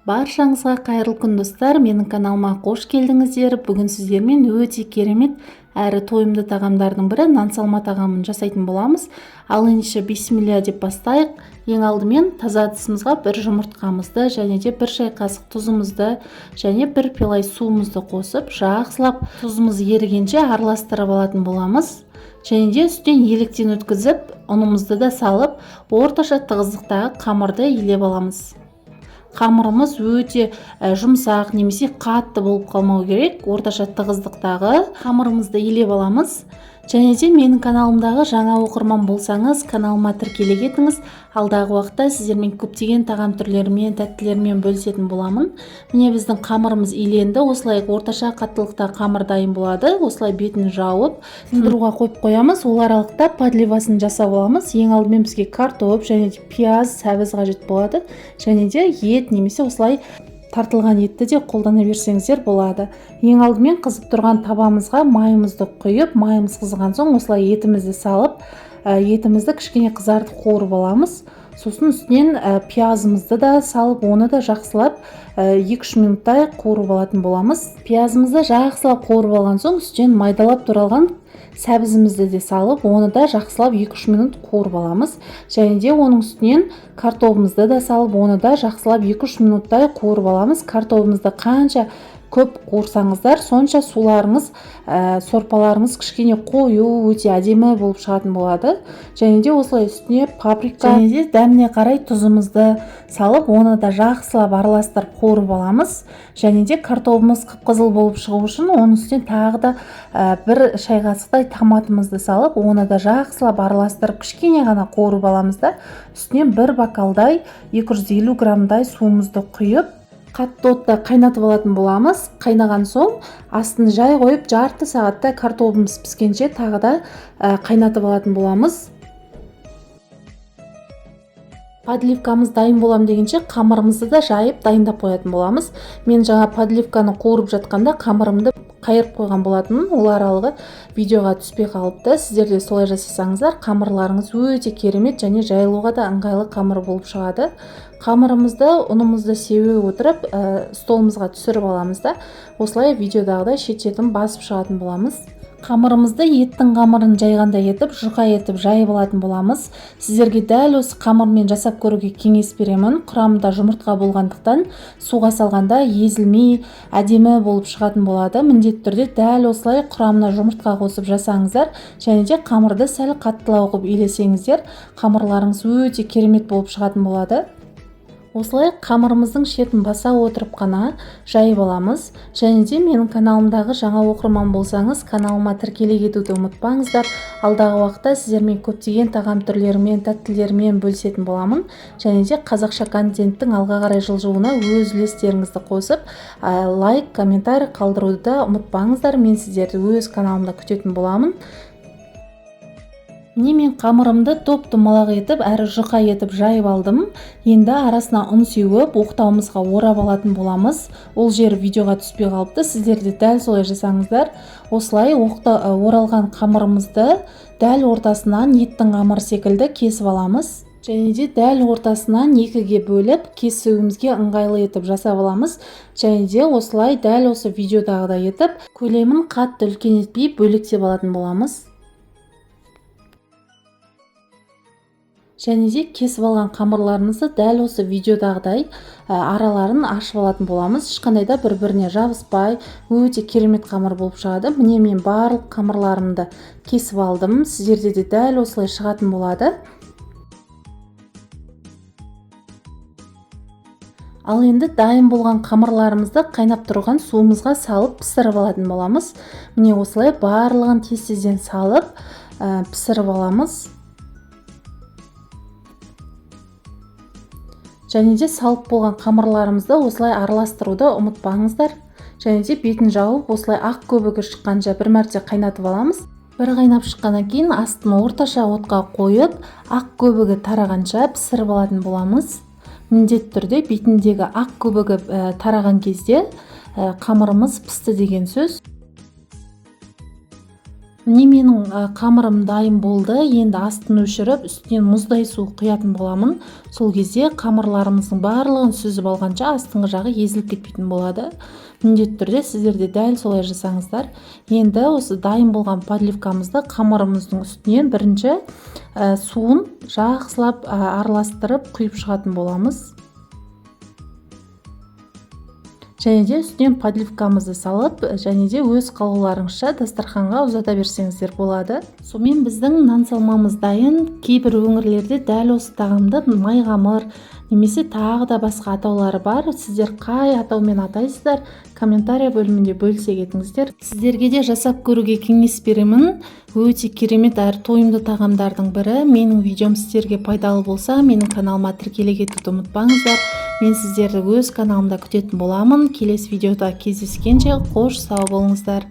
Баршаңызға қайырлы күн достар, менің каналыма қош келдіңіздер. Бүгін сіздермен өте керемет әрі тойымды тағамдардың бірі нан салма тағамын жасайтын боламыз. Ал ендеше бисмилля деп бастайық. Ең алдымен таза ыдысымызға бір жұмыртқамызды және де бір шай қасық тұзымызды және бір пилай суымызды қосып, жақсылап тұзымыз ерігенше араластырып алатын боламыз. Және де үстінен електен өткізіп, ұнымызды да салып, орташа тығыздықтағы қамырды илеп аламыз. Қамырымыз өте жұмсақ немесе қатты болып қалмау керек. Орташа тығыздықтағы қамырымызды илеп аламыз. Және де менің каналымдағы жаңа оқырман болсаңыз, каналыма тіркеле кетіңіз. Алдағы уақытта сіздермен көптеген тағам түрлерімен, тәттілермен бөлісетін боламын. Міне біздің қамырымыз иленді. Осылай орташа қаттылықта қамыр дайын болады. Осылай бетін жауып, сындыруға қойып қоямыз. Ол аралықта подливасын жасап аламыз. Ең алдымен бізге картоп және де пияз, сәбіз қажет болады. Және де ет немесе осылай тартылған етті де қолдана берсеңіздер болады. Ең алдымен қызып тұрған табамызға майымызды құйып, майымыз қызған соң осылай етімізді салып, етімізді кішкене қызартып қуырып аламыз. Сосын үстінен пиязымызды да салып, оны да жақсылап 2-3 минуттай қуырып алатын боламыз. Пиязымызды жақсылап қуырып алған соң үстінен майдалап туралған сәбізімізді де салып, оны да жақсылап 2-3 минут қуырып аламыз. Және де оның үстінен картопымызды да салып, оны да жақсылап 2-3 минуттай қуырып аламыз. Картопымызды қанша көп қуырсаңыздар, сонша суларыңыз, сорпаларыңыз кішкене қою, өте әдемі болып шығатын болады. Және де осылай үстіне паприка және де дәміне қарай тұзымызды салып, оны да жақсылап араластырып қуырып аламыз. Және де картопымыз қып-қызыл болып шығу үшін оның үстіне тағы да бір шай қасықтай томатымызды салып, оны да жақсылап араластырып кішкене ғана қуырып аламыз да, үстіне бір бокалдай 250 граммдай суымызды құйып, қатты отта қайнатып алатын боламыз. Қайнаған соң астын жай қойып, жарты сағатта картопымыз піскенше тағы да қайнатып алатын боламыз. Подливкамыз дайын болам дегенше қамырымызды да жайып дайындап қоятын боламыз. Мен жаңа подливканы қуырып жатқанда қамырымды қайырып қойған болатынмын. Ол аралығы видеоға түспей қалыпты. Сіздер де солай жасасаңыздар, қамырларыңыз өте керемет және жайылуға да ыңғайлы қамыр болып шығады. Қамырымызды, ұнымызды сеуе отырып, столымызға түсіріп аламыз да, осылай видеодағыдай шет-шетін басып шығатын боламыз. Қамырымызды еттің қамырын жайғандай етіп, жұқа етіп жайып алатын боламыз. Сіздерге дәл осы қамырмен жасап көруге кеңес беремін. Құрамында жұмыртқа болғандықтан суға салғанда езілмей, әдемі болып шығатын болады. Міндетті түрде дәл осылай құрамына жұмыртқа қосып жасаңыздар, және де қамырды сәл қаттылау қылып илесеңіздер, қамырларыңыз өте керемет болып шығатын болады. Осылай қамырымыздың шетін баса отырып қана жайып аламыз. Және де менің каналымдағы жаңа оқырман болсаңыз, каналыма тіркеле кетуді ұмытпаңыздар. Алдағы уақытта сіздермен көптеген тағам түрлерімен, тәттілерімен бөлісетін боламын. Және де қазақша контенттің алға қарай жылжуына өз үлестеріңізді қосып, лайк, комментарий қалдыруды да ұмытпаңыздар. Мен сіздерді өз каналымда күтетін боламын. Міне мен қамырымды топ-томалақ етіп, әрі жұқа етіп жайып алдым. Енді арасына ұн сеуіп, оқтауымызға орап алатын боламыз. Ол жер видеоға түспей қалыпты. Сіздер де дәл солай жасаңыздар. Осылай оралған қамырымызды дәл ортасынан еттің қамыры секілді кесіп аламыз. Және де дәл ортасынан 2-ге бөліп, кесуімізге ыңғайлы етіп жасап аламыз. Және де осылай дәл осы видеодағыдай етіп, көлемін қатты үлкен етпей бөлектеп алатын боламыз. Және де кесіп алған қамырларымызды дәл осы видеодағыдай араларын ашып алатын боламыз. Ешқандай да бір-біріне жабыспай, өте керемет қамыр болып шығады. Міне мен барлық қамырларымды кесіп алдым. Сіздерде де дәл осылай шығатын болады. Ал енді дайын болған қамырларымызды қайнап тұрған суымызға салып пісіріп алатын боламыз. Міне осылай барлығын тез-тезден салып пісіріп аламыз. Және де салып болған қамырларымызды осылай араластыруды ұмытпаңыздар. Және де бетін жауып, осылай ақ көбігі шыққанша бір мәрте қайнатып аламыз. Бір қайнап шыққаннан кейін астын орташа отқа қойып, ақ көбігі тарағанша пісіріп алатын боламыз. Міндетті түрде бетіндегі ақ көбігі тараған кезде қамырымыз пісті деген сөз. Міне менің қамырым дайын болды. Енді астын өшіріп, үстінен мұздай су құятын боламын. Сол кезде қамырларымыздың барлығын сүзіп алғанша астыңғы жағы езіліп кетпейтін болады. Міндетті түрде сіздер де дәл солай жасаңыздар. Енді осы дайын болған подливкамызды қамырымыздың үстінен бірінші суын жақсылап араластырып құйып шығатын боламыз. Және де үстінен подливкамызды салып, және де өз қалауларыңызша дастарханға ұзата берсеңіздер болады. Сонымен біздің нан салмамыз дайын. Кейбір өңірлерде дәл осы тағамды майқамыр немесе тағы да басқа атаулары бар. Сіздер қай атаумен атайсыздар? Комментария бөлімінде бөлісе кетіңіздер. Сіздерге де жасап көруге кеңес беремін. Өте керемет әрі тойымды тағамдардың бірі. Менің видеом сіздерге пайдалы болса, менің каналыма тіркеле кетуді ұмытпаңыздар. Мен сіздерді өз каналымда күтетін боламын. Келесі видеода кездескенше қош сау болыңыздар.